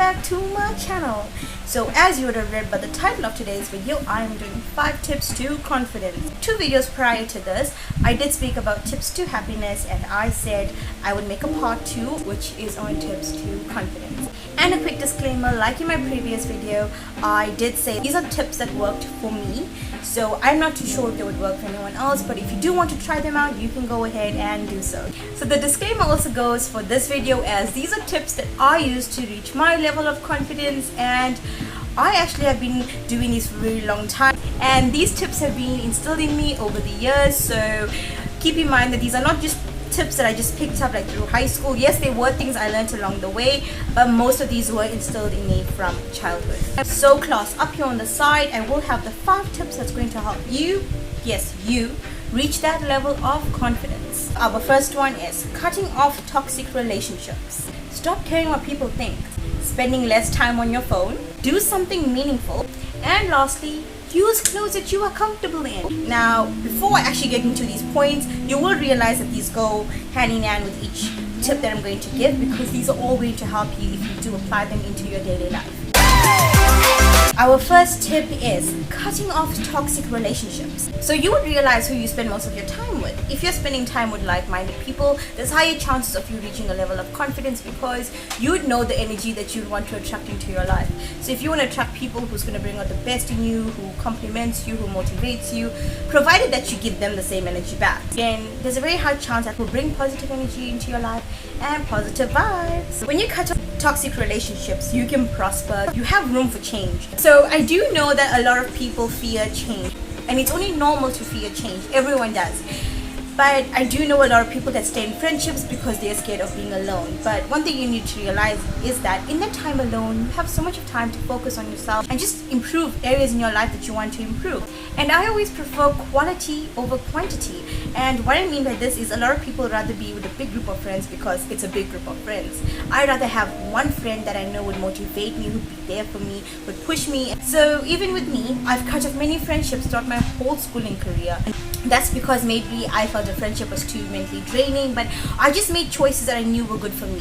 back to my channel. So as you would have read by the title of today's video, I am doing 5 tips to confidence. 2 videos prior to this, I did speak about tips to happiness, and I said I would make a part 2 which is on tips to confidence. And a quick disclaimer, like in my previous video, I did say these are tips that worked for me. So I'm not too sure if they would work for anyone else, but if you do want to try them out, you can go ahead and do so. So the disclaimer also goes for this video, as these are tips that I use to reach my level of confidence, and I actually have been doing this for a very long time, and these tips have been instilled in me over the years. So keep in mind that these are not just tips that I just picked up like through high school. Yes, they were things I learned along the way, but most of these were instilled in me from childhood. So class, up here on the side, I will have the 5 tips that's going to help you, yes you, reach that level of confidence. Our first one is cutting off toxic relationships. Stop caring what people think. Spending less time on your phone. Do something meaningful. And lastly, use clothes that you are comfortable in. Now, before I actually get into these points, you will realize that these go hand in hand with each tip that I'm going to give, because these are all going to help you if you do apply them into your daily life. Our first tip is cutting off toxic relationships. So you would realize who you spend most of your time with. If you're spending time with like-minded people, there's higher chances of you reaching a level of confidence, because you would know the energy that you want to attract into your life. So if you want to attract people who's going to bring out the best in you, who compliments you, who motivates you, provided that you give them the same energy back, then there's a very high chance that will bring positive energy into your life and positive vibes. When you cut off toxic relationships, you can prosper. You have room for change. So I do know that a lot of people fear change, and it's only normal to fear change. Everyone does. But I do know a lot of people that stay in friendships because they're scared of being alone. But one thing you need to realize is that in that time alone, you have so much of time to focus on yourself and just improve areas in your life that you want to improve. And I always prefer quality over quantity. And what I mean by this is, a lot of people rather be with a big group of friends because it's a big group of friends. I'd rather have one friend that I know would motivate me, would be there for me, would push me. So even with me, I've cut off many friendships throughout my whole schooling career. And that's because maybe I felt the friendship was too mentally draining, but I just made choices that I knew were good for me.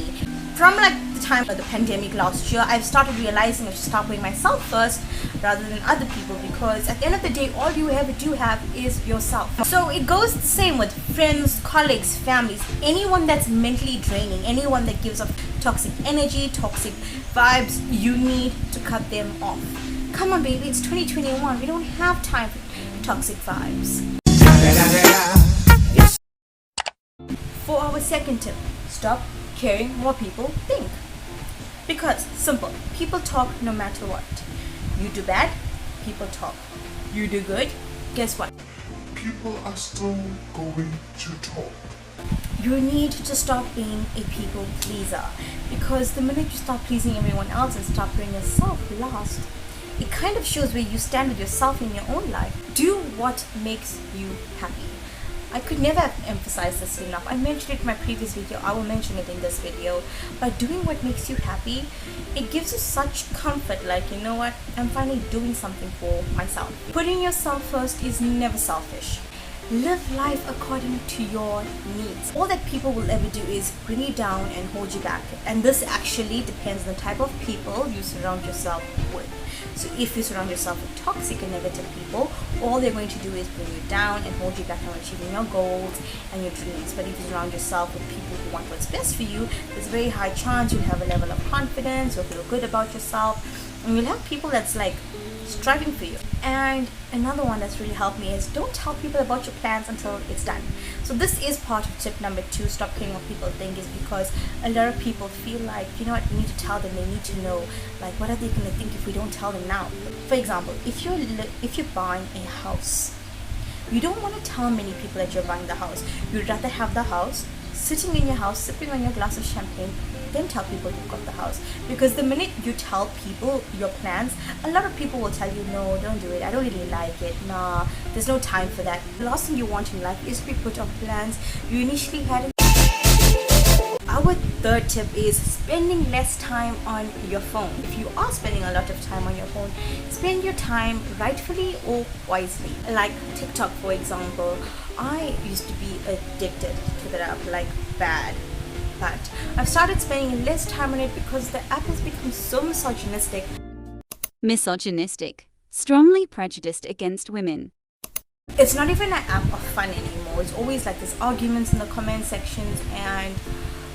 From like the time of the pandemic last year, I've started realizing I should start putting myself first rather than other people, because at the end of the day, all you ever do have is yourself. So it goes the same with friends, colleagues, families, anyone that's mentally draining, anyone that gives off toxic energy, toxic vibes, you need to cut them off. Come on baby, it's 2021, we don't have time for toxic vibes. For our second tip, stop caring what people think. Because, simple, people talk no matter what. You do bad, people talk. You do good, guess what? People are still going to talk. You need to stop being a people pleaser, because the minute you start pleasing everyone else and start putting yourself last, it kind of shows where you stand with yourself in your own life. Do what makes you happy. I could never have emphasized this enough. I mentioned it in my previous video, I will mention it in this video. By doing what makes you happy, it gives you such comfort, like, you know what, I'm finally doing something for myself. Putting yourself first is never selfish. Live life according to your needs. All that people will ever do is bring you down and hold you back. And this actually depends on the type of people you surround yourself with. So if you surround yourself with toxic and negative people, all they're going to do is bring you down and hold you back from achieving your goals and your dreams. But if you surround yourself with people who want what's best for you, there's a very high chance you'll have a level of confidence, you'll feel good about yourself, and you'll have people that's like striving for you. And another one that's really helped me is don't tell people about your plans until it's done. So this is part of tip number 2, stop caring what people think, is because a lot of people feel like, you know what, we need to tell them, they need to know, like, what are they going to think if we don't tell them now? For example, if you're buying a house, you don't want to tell many people that you're buying the house. You'd rather have the house, sitting in your house, sipping on your glass of champagne, then tell people you've got the house. Because the minute you tell people your plans, a lot of people will tell you, no, don't do it, I don't really like it, nah, there's no time for that. The last thing you want in life is to be put on plans you initially had. Our third tip is spending less time on your phone. If you are spending a lot of time on your phone, spend your time rightfully or wisely. Like TikTok, for example, I used to be addicted to that app like bad. but I've started spending less time on it because the app has become so misogynistic. Misogynistic, strongly prejudiced against women. It's not even an app of fun anymore. It's always like there's arguments in the comment sections, and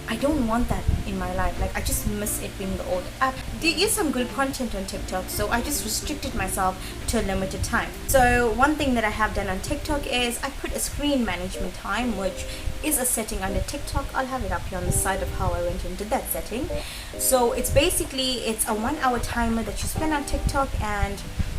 I don't want that in my life. Like, I just miss it being the old app. There is some good content on TikTok, so I just restricted myself to a limited time. So one thing that I have done on TikTok is I put a screen management time, which is a setting under TikTok. I'll have it up here on the side of how I went and did that setting. So it's a 1 hour timer that you spend on TikTok, and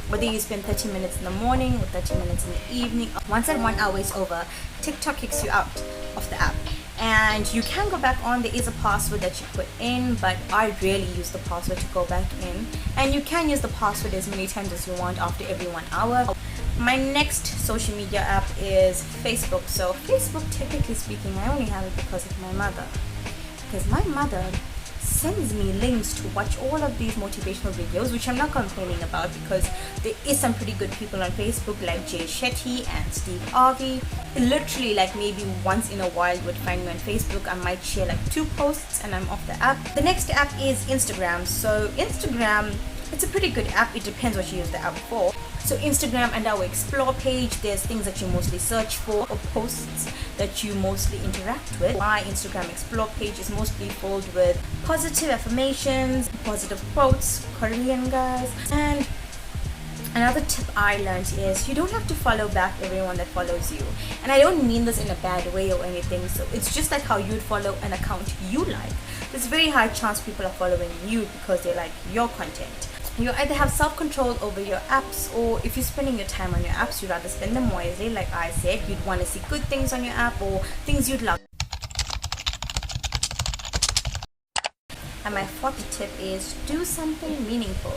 whether you spend 30 minutes in the morning or 30 minutes in the evening, once that 1 hour is over, TikTok kicks you out of the app. And you can go back on. There is a password that you put in, but I rarely use the password to go back in. And you can use the password as many times as you want after every 1 hour. My next social media app is Facebook. So Facebook, typically speaking, I only have it because of my mother. Because my mother sends me links to watch all of these motivational videos, which I'm not complaining about because there is some pretty good people on Facebook like Jay Shetty and Steve Harvey. Literally, like, maybe once in a while you would find me on Facebook. I might share like 2 posts and I'm off the app. The next app is Instagram. So Instagram, it's a pretty good app. It depends what you use the app for. So Instagram and our explore page, there's things that you mostly search for or posts that you mostly interact with. My Instagram explore page is mostly filled with positive affirmations, positive quotes, Korean guys. And another tip I learned is you don't have to follow back everyone that follows you. And I don't mean this in a bad way or anything. So it's just like how you'd follow an account you like. There's a very high chance people are following you because they like your content. You either have self-control over your apps, or if you're spending your time on your apps, you'd rather spend them wisely. Like I said, you'd want to see good things on your app or things you'd love. And my 4th tip is do something meaningful.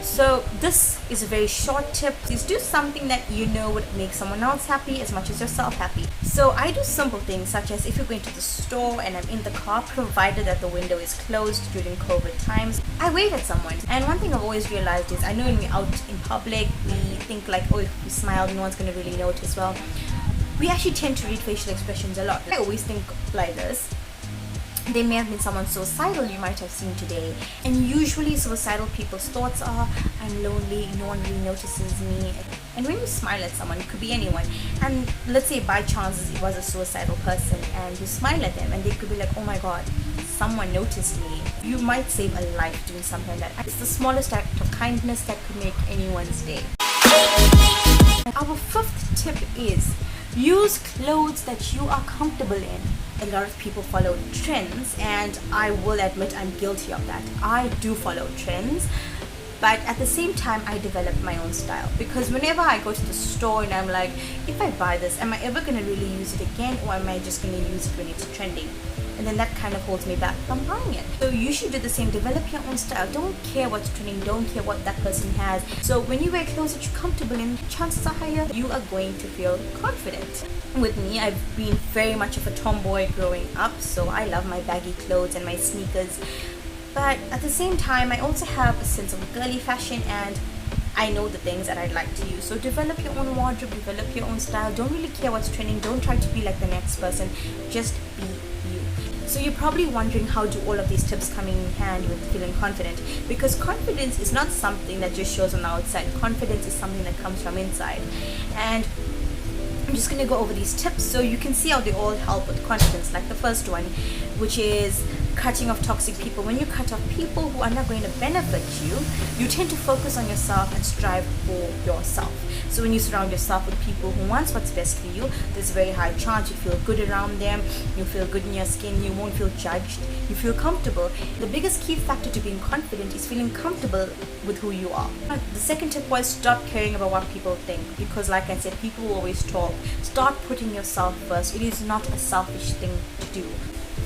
So this is a very short tip. Is do something that you know would make someone else happy as much as yourself happy. So I do simple things such as if you're going to the store and I'm in the car, provided that the window is closed during COVID times, I wave at someone. And one thing I've always realized is I know when we're out in public, we think like, oh, if we smile, no one's going to really notice. Well, we actually tend to read facial expressions a lot. I always think like this. There may have been someone suicidal you might have seen today, and usually suicidal people's thoughts are, I'm lonely, no one really notices me. And when you smile at someone, it could be anyone, and let's say by chance it was a suicidal person and you smile at them and they could be like, oh my god, someone noticed me. You might save a life doing something like that. It's the smallest act of kindness that could make anyone's day. Our 5th tip is use clothes that you are comfortable in. A lot of people follow trends, and I will admit I'm guilty of that. I do follow trends, but at the same time I develop my own style, because whenever I go to the store and I'm like, if I buy this, am I ever going to really use it again, or am I just going to use it when it's trending? And then that kind of holds me back from buying it. So you should do the same. Develop your own style. Don't care what's trending. Don't care what that person has. So when you wear clothes that you're comfortable in, chances are higher you are going to feel confident. With me, I've been very much of a tomboy growing up, so I love my baggy clothes and my sneakers. But at the same time, I also have a sense of girly fashion, and I know the things that I'd like to use. So develop your own wardrobe, develop your own style. Don't really care what's trending. Don't try to be like the next person. Just be you. So you're probably wondering, how do all of these tips come in hand with feeling confident? Because confidence is not something that just shows on the outside. Confidence is something that comes from inside. And I'm just going to go over these tips so you can see how they all help with confidence. Like the first one, which is cutting off toxic people. When you cut off people who are not going to benefit you, you tend to focus on yourself and strive for yourself. So when you surround yourself with people who want what's best for you, there's a very high chance you feel good around them, you feel good in your skin, you won't feel judged, you feel comfortable. The biggest key factor to being confident is feeling comfortable with who you are. The second tip was stop caring about what people think, because like I said, people will always talk. Start putting yourself first. It is not a selfish thing to do.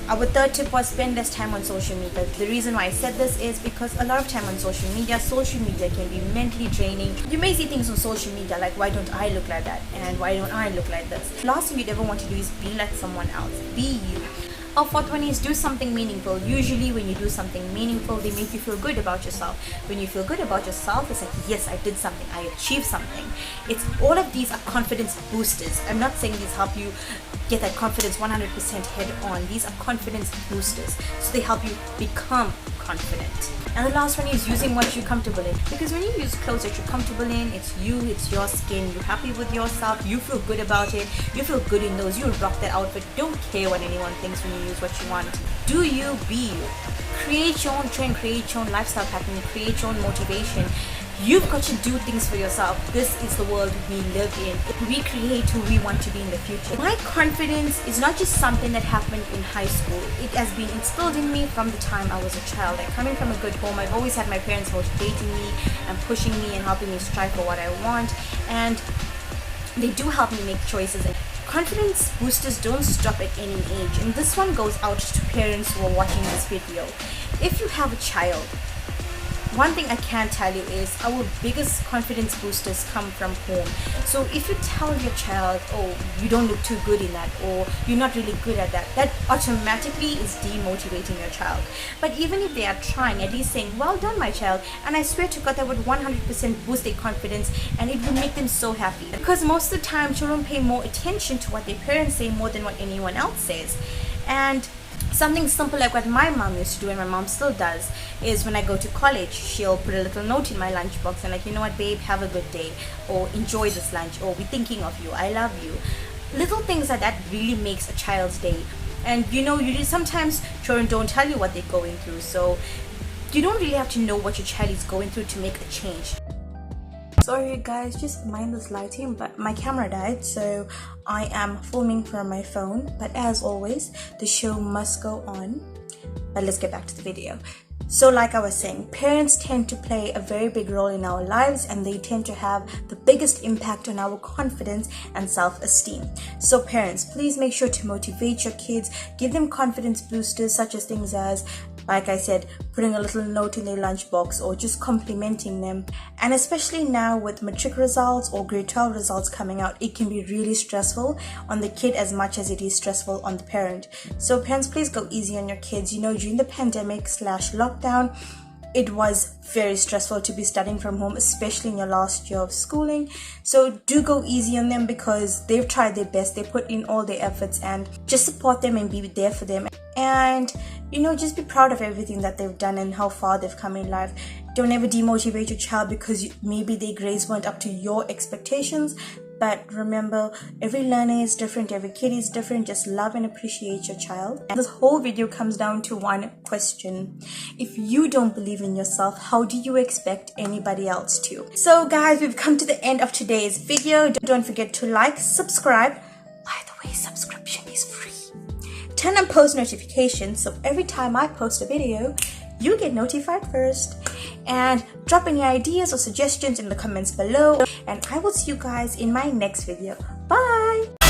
Our third tip was spend less time on social media. The reason why I said this is because a lot of time on social media can be mentally draining. You may see things on social media like, why don't I look like that? And why don't I look like this? Last thing you'd ever want to do is be like someone else. Be you. Our fourth one is do something meaningful. Usually when you do something meaningful, they make you feel good about yourself. When you feel good about yourself, it's like, yes, I did something, I achieved something. It's all of these are confidence boosters. I'm not saying these help you get that confidence 100% head on. These are confidence boosters, so they help you become confident. And the last one is using what you're comfortable in, because when you use clothes that you're comfortable in, it's you, it's your skin, you're happy with yourself, you feel good about it, you feel good in those, you rock that outfit, don't care what anyone thinks when you use what you want. Do you, be you. Create your own trend, create your own lifestyle pattern, create your own motivation. You've got to do things for yourself. This is the world we live in. We create who we want to be in the future. My confidence is not just something that happened in high school. It has been instilled in me from the time I was a child. Like, coming from a good home, I've always had my parents motivating me and pushing me and helping me strive for what I want. And they do help me make choices. And confidence boosters don't stop at any age. And this one goes out to parents who are watching this video. If you have a child, one thing I can tell you is our biggest confidence boosters come from home. So if you tell your child, oh, you don't look too good in that, or you're not really good at that, that automatically is demotivating your child. But even if they are trying, at least saying, well done my child, and I swear to God that would 100% boost their confidence, and it would make them so happy. Because most of the time children pay more attention to what their parents say more than what anyone else says. And something simple like what my mom used to do, and my mom still does, is when I go to college, she'll put a little note in my lunchbox and like, you know what babe, have a good day, or enjoy this lunch, or we're thinking of you, I love you. Little things like that really makes a child's day. And you know, sometimes children don't tell you what they're going through, so you don't really have to know what your child is going through to make a change. Sorry guys, just mind this lighting, but my camera died, so I am filming from my phone. But as always, the show must go on. But let's get back to the video. So like I was saying, parents tend to play a very big role in our lives, and they tend to have the biggest impact on our confidence and self-esteem. So parents, please make sure to motivate your kids, give them confidence boosters such as things as, like I said, putting a little note in their lunchbox or just complimenting them. And especially now with matric results or grade 12 results coming out, it can be really stressful on the kid as much as it is stressful on the parent. So parents, please go easy on your kids. You know, during the pandemic/lockdown, it was very stressful to be studying from home, especially in your last year of schooling. So do go easy on them, because they've tried their best, they put in all their efforts, and just support them and be there for them. And you know, just be proud of everything that they've done and how far they've come in life. Don't ever demotivate your child because maybe their grades weren't up to your expectations. But remember, every learner is different, every kid is different. Just love and appreciate your child. And this whole video comes down to one question: if you don't believe in yourself, how do you expect anybody else to? So guys, we've come to the end of today's video. Don't forget to like, subscribe. By the way, subscription is free. Turn on post notifications, so every time I post a video, you get notified first. And drop any ideas or suggestions in the comments below, and I will see you guys in my next video. Bye!